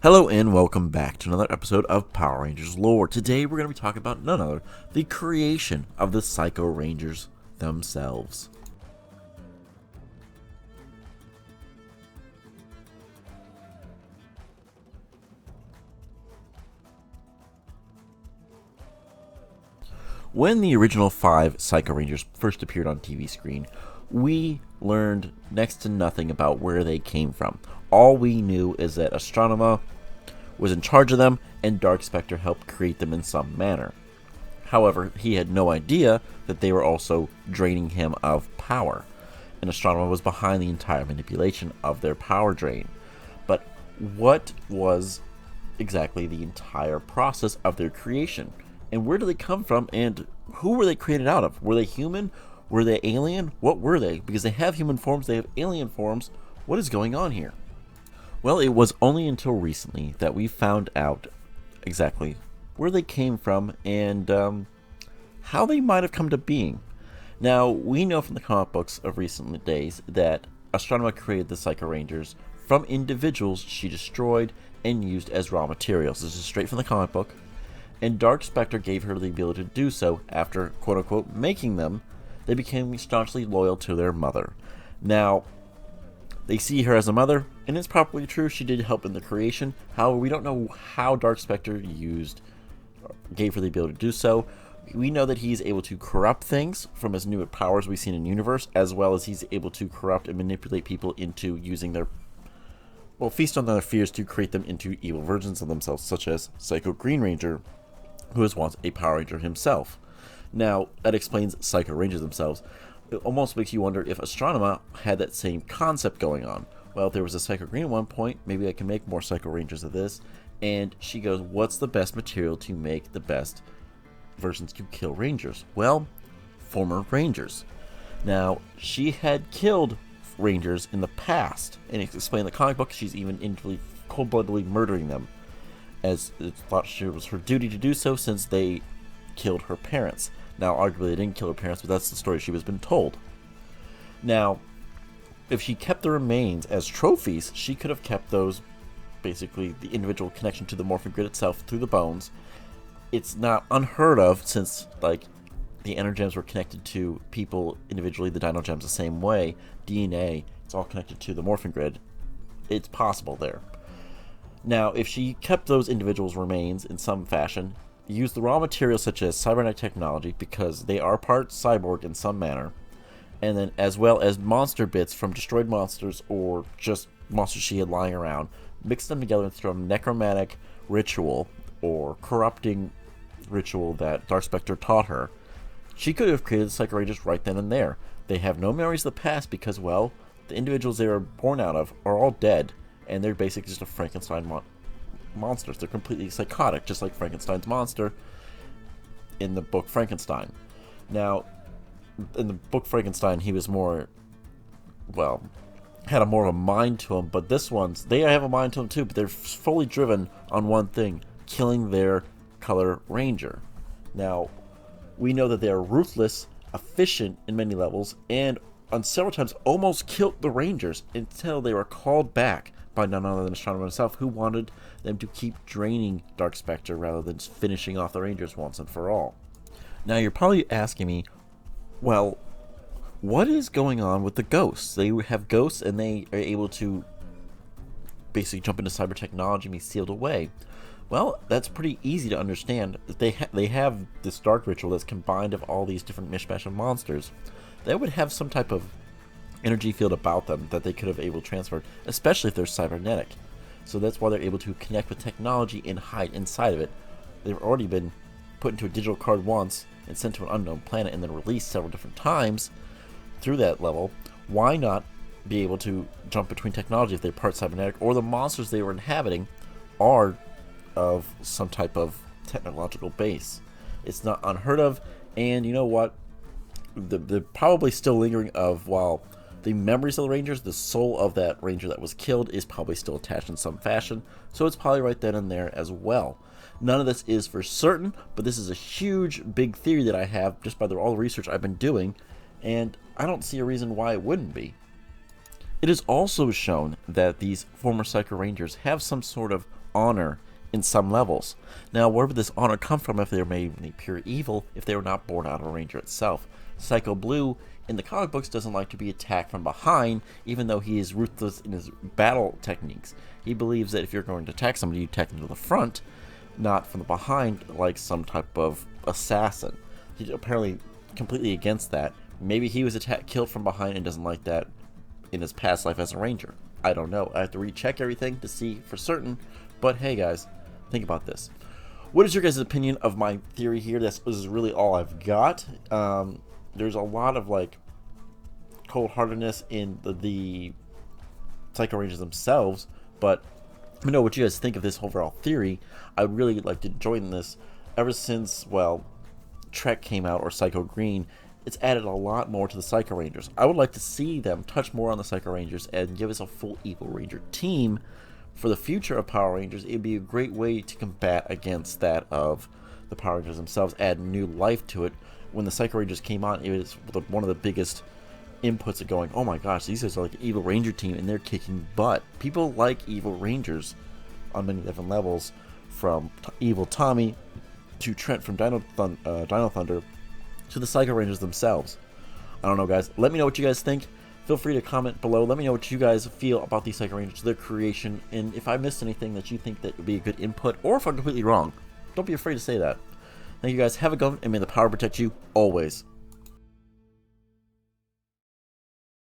Hello and welcome back to another episode of Power Rangers lore. Today we're going to be talking about none other the creation of the Psychorangers themselves. When the original 5 Psychorangers first appeared on TV screen, we learned next to nothing about where they came from. All we knew is that Astronema was in charge of them and Dark Spectre helped create them in some manner. However, he had no idea that they were also draining him of power, and Astronema was behind the entire manipulation of their power drain. But what was exactly the entire process of their creation? And where did they come from, and who were they created out of? Were they human? Were they alien? What were they? Because they have human forms, they have alien forms. What is going on here? Well, it was only until recently that we found out exactly where they came from and how they might have come to being. Now, we know from the comic books of recent days that Astronema created the Psychorangers from individuals she destroyed and used as raw materials. This is straight from the comic book. And Dark Spectre gave her the ability to do so after, quote-unquote, making them. They became staunchly loyal to their mother. Now, they see her as a mother, and it's probably true she did help in the creation. However, we don't know how Dark Spectre gave her the ability to do so. We know that he's able to corrupt things from his new powers we've seen in the universe, as well as he's able to corrupt and manipulate people into using their, feast on their fears to create them into evil versions of themselves, such as Psycho Green Ranger, who was once a Power Ranger himself. Now, that explains Psychorangers themselves. It almost makes you wonder if Astronema had that same concept going on. Well, if there was a Psycho Green at one point, maybe I can make more Psychorangers of this. And she goes, what's the best material to make the best versions to kill Rangers? Well, former Rangers. Now, she had killed Rangers in the past, and it's explained in the comic book she's even cold-bloodedly murdering them, as it thought she was her duty to do so since they killed her parents. Now, arguably they didn't kill her parents, but that's the story she was been told. Now, if she kept the remains as trophies, she could have kept those, basically the individual connection to the morphing grid itself through the bones. It's not unheard of since, the energems were connected to people individually, the dino gems the same way, DNA, it's all connected to the morphing grid. It's possible there. Now, if she kept those individuals' remains in some fashion, used the raw materials such as cybernetic technology, because they are part cyborg in some manner, and then as well as monster bits from destroyed monsters or just monsters she had lying around, mixed them together through a necromantic ritual or corrupting ritual that Dark Spectre taught her, she could have created the Psychorangers right then and there. They have no memories of the past because, the individuals they were born out of are all dead, and they're basically just a Frankenstein monsters. They're completely psychotic, just like Frankenstein's monster in the book Frankenstein. Now, in the book Frankenstein, he was more, had more of a mind to him, but this one's, they have a mind to them too, but they're fully driven on one thing, killing their color ranger. Now, we know that they are ruthless, efficient in many levels, and on several times almost killed the Rangers until they were called back by none other than Astronema himself, who wanted them to keep draining Dark Spectre rather than finishing off the Rangers once and for all. Now, you're probably asking me, what is going on with the ghosts? They have ghosts and they are able to basically jump into cyber technology and be sealed away. Well, that's pretty easy to understand. They have this dark ritual that's combined of all these different mishmash of monsters. They would have some type of energy field about them that they could have able to transfer, especially if they're cybernetic. So that's why they're able to connect with technology and hide inside of it. They've already been put into a digital card once and sent to an unknown planet and then released several different times through that level. Why not be able to jump between technology if they're part cybernetic, or the monsters they were inhabiting are of some type of technological base? It's not unheard of, and you know what? They're probably still lingering of, the memories of the Rangers, the soul of that Ranger that was killed is probably still attached in some fashion, so it's probably right then and there as well. None of this is for certain, but this is a huge, big theory that I have just by all the research I've been doing, and I don't see a reason why it wouldn't be. It is also shown that these former Psychorangers have some sort of honor in some levels. Now, where would this honor come from if they were mainly pure evil, if they were not born out of a Ranger itself? Psycho Blue, in the comic books, doesn't like to be attacked from behind, even though he is ruthless in his battle techniques. He believes that if you're going to attack somebody, you attack them to the front, not from the behind, like some type of assassin. He's apparently completely against that. Maybe he was killed from behind and doesn't like that in his past life as a Ranger. I don't know. I have to recheck everything to see for certain. But hey, guys, think about this. What is your guys' opinion of my theory here? This is really all I've got. There's a lot of like cold-heartedness in the Psychorangers themselves, but let me know what you guys think of this overall theory. I really like to join this. Ever since, well, Trek came out, or Psycho Green, it's added a lot more to the Psychorangers. I would like to see them touch more on the Psychorangers and give us a full Evil Ranger team for the future of Power Rangers. It would be a great way to combat against that of the Power Rangers themselves, add new life to it. When the Psychorangers came on, it was one of the biggest inputs of going, oh my gosh, these guys are like an Evil Ranger team and they're kicking butt. People like Evil Rangers on many different levels, from Evil Tommy to Trent from Dino Thunder to the Psychorangers themselves. I don't know, guys. Let me know what you guys think. Feel free to comment below. Let me know what you guys feel about these Psychorangers, their creation, and if I missed anything that you think that would be a good input, or if I'm completely wrong. Don't be afraid to say that. Thank you guys. Have a good one, and may the power protect you always.